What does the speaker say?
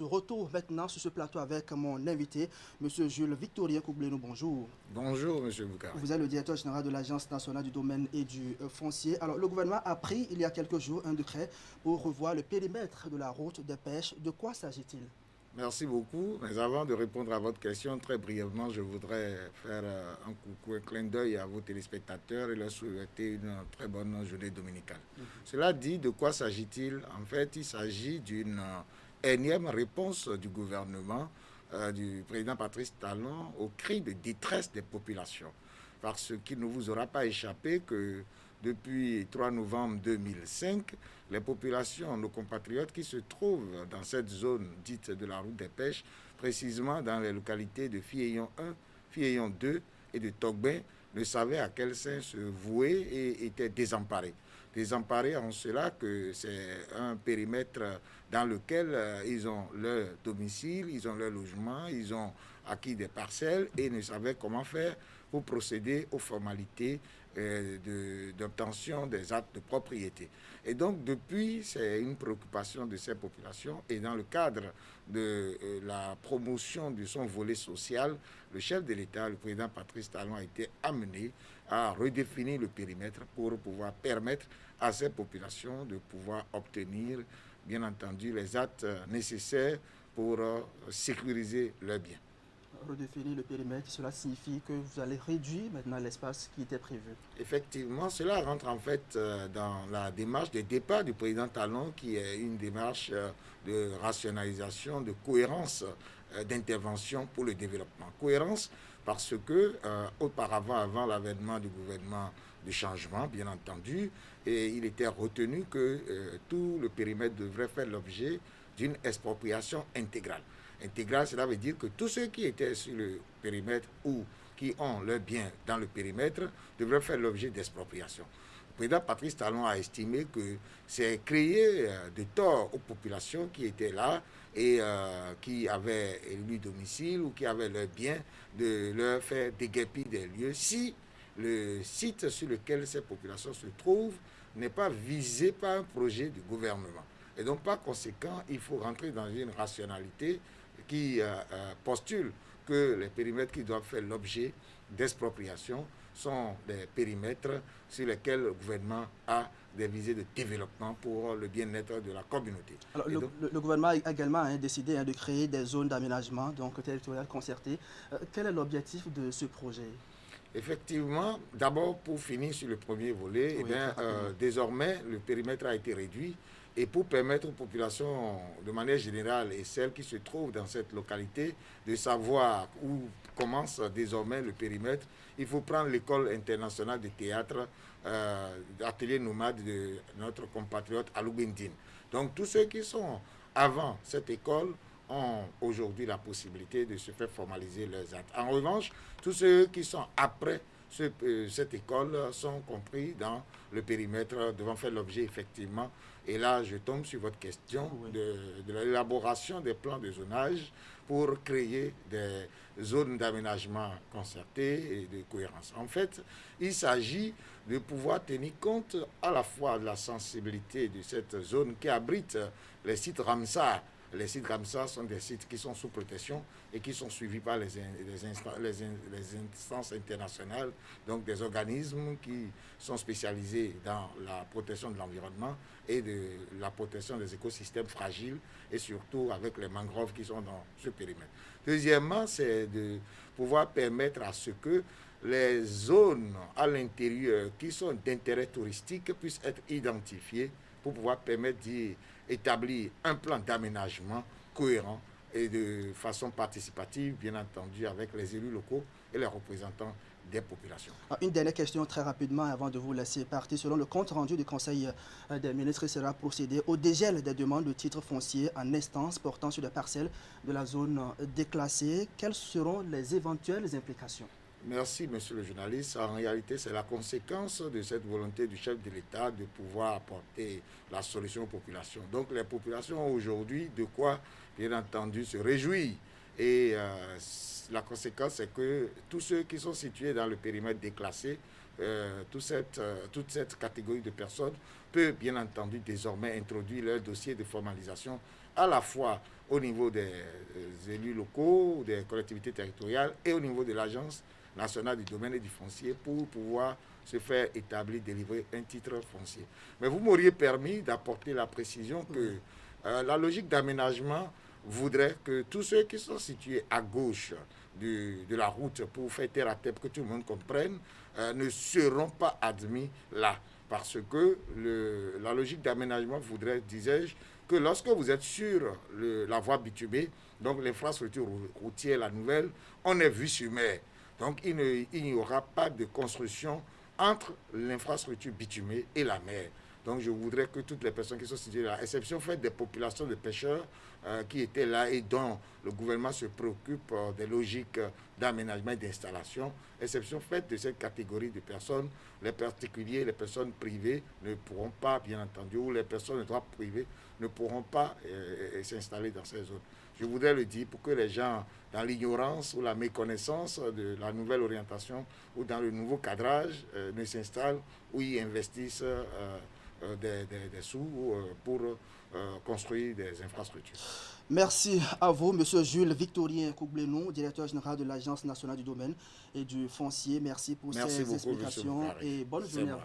De retour maintenant sur ce plateau avec mon invité, M. Jules Victorien Koubleno. Bonjour. Bonjour, Monsieur Boukari. Vous êtes le directeur général de l'Agence nationale du domaine et du foncier. Alors, le gouvernement a pris il y a quelques jours un décret pour revoir le périmètre de la route des pêches. De quoi s'agit-il? Merci beaucoup. Mais avant de répondre à votre question, très brièvement, je voudrais faire un coucou, un clin d'œil à vos téléspectateurs et leur souhaiter une très bonne journée dominicale. Cela dit, de quoi s'agit-il? En fait, il s'agit d'une énième réponse du gouvernement, du président Patrice Talon, au cri de détresse des populations. Parce qu'il ne vous aura pas échappé que depuis 3 novembre 2005, les populations, nos compatriotes qui se trouvent dans cette zone dite de la route des pêches, précisément dans les localités de Fiéillon 1, Fiéillon 2 et de Togbin, ne savaient à quel sein se vouer et étaient désemparés. Désemparés en cela que c'est un périmètre dans lequel ils ont leur domicile, ils ont leur logement, ils ont acquis des parcelles et ne savaient comment faire pour procéder aux formalités d'obtention des actes de propriété. Et donc, depuis, c'est une préoccupation de ces populations. Et dans le cadre de la promotion de son volet social, le chef de l'État, le président Patrice Talon, a été amené à redéfinir le périmètre pour pouvoir permettre à ces populations de pouvoir obtenir, bien entendu, les actes nécessaires pour sécuriser leurs biens. Redéfinir le périmètre, cela signifie que vous allez réduire maintenant l'espace qui était prévu. Effectivement, cela rentre en fait dans la démarche de départ du président Talon, qui est une démarche de rationalisation, de cohérence d'intervention pour le développement. Cohérence parce que auparavant, avant l'avènement du gouvernement de changement, bien entendu, et il était retenu que tout le périmètre devrait faire l'objet d'une expropriation intégrale. Intégrale, cela veut dire que tous ceux qui étaient sur le périmètre ou qui ont leurs biens dans le périmètre devraient faire l'objet d'expropriation. Le président Patrice Talon a estimé que c'est créer de tort aux populations qui étaient là et qui avaient élu domicile ou qui avaient leurs biens, de leur faire déguerpir des lieux si le site sur lequel ces populations se trouvent n'est pas visé par un projet du gouvernement. Et donc, par conséquent, il faut rentrer dans une rationalité qui postule que les périmètres qui doivent faire l'objet d'expropriation sont des périmètres sur lesquels le gouvernement a des visées de développement pour le bien-être de la communauté. Alors, Donc, le gouvernement a également décidé de créer des zones d'aménagement, donc territoriales concertées. Quel est l'objectif de ce projet? effectivement, d'abord pour finir sur le premier volet, Oui, désormais le périmètre a été réduit et pour permettre aux populations de manière générale et celles qui se trouvent dans cette localité de savoir où commence désormais le périmètre, il faut prendre l'école internationale de théâtre, atelier nomade de notre compatriote Alou Bendine. Donc tous ceux qui sont avant cette école ont aujourd'hui la possibilité de se faire formaliser leurs actes. En revanche, tous ceux qui sont après cette école sont compris dans le périmètre devant faire l'objet effectivement. Et là, je tombe sur votre question oui. de l'élaboration des plans de zonage pour créer des zones d'aménagement concertées et de cohérence. En fait, il s'agit de pouvoir tenir compte à la fois de la sensibilité de cette zone qui abrite les sites Ramsar. Les sites Ramsar sont des sites qui sont sous protection et qui sont suivis par les instances internationales, donc des organismes qui sont spécialisés dans la protection de l'environnement et de la protection des écosystèmes fragiles et surtout avec les mangroves qui sont dans ce périmètre. Deuxièmement, c'est de pouvoir permettre à ce que les zones à l'intérieur qui sont d'intérêt touristique puissent être identifiées pour pouvoir permettre d'y établir un plan d'aménagement cohérent et de façon participative, bien entendu, avec les élus locaux et les représentants des populations. Une dernière question très rapidement avant de vous laisser partir. Selon le compte rendu du Conseil des ministres, il sera procédé au dégel des demandes de titres fonciers en instance portant sur des parcelles de la zone déclassée. Quelles seront les éventuelles implications? Merci, monsieur le journaliste. En réalité, c'est la conséquence de cette volonté du chef de l'État de pouvoir apporter la solution aux populations. Donc, les populations ont aujourd'hui de quoi, bien entendu, se réjouir. Et la conséquence, c'est que tous ceux qui sont situés dans le périmètre déclassé, toute cette catégorie de personnes peut, bien entendu, désormais introduire leur dossier de formalisation à la fois au niveau des élus locaux, des collectivités territoriales et au niveau de l'Agence nationale du domaine et du foncier pour pouvoir se faire établir, délivrer un titre foncier. Mais vous m'auriez permis d'apporter la précision que la logique d'aménagement voudrait que tous ceux qui sont situés à gauche de la route, pour faire terre à terre, pour que tout le monde comprenne, ne seront pas admis là. Parce que la logique d'aménagement voudrait, disais-je, que lorsque vous êtes sur la voie bitumée, donc l'infrastructure routière, la nouvelle, on est vu sur mer. Donc il n'y aura pas de construction entre l'infrastructure bitumée et la mer. Donc je voudrais que toutes les personnes qui sont situées là, à exception faite des populations de pêcheurs qui étaient là et dont le gouvernement se préoccupe des logiques d'aménagement et d'installation, exception faite de cette catégorie de personnes, les particuliers, les personnes privées ne pourront pas, bien entendu, ou les personnes de droit privé ne pourront pas s'installer dans ces zones. Je voudrais le dire pour que les gens, dans l'ignorance ou la méconnaissance de la nouvelle orientation ou dans le nouveau cadrage, ne s'installent ou y investissent des sous pour construire des infrastructures. Merci à vous, M. Jules Victorien Koublenou, directeur général de l'Agence nationale du domaine et du foncier. Merci pour ces explications et bonne journée à vous.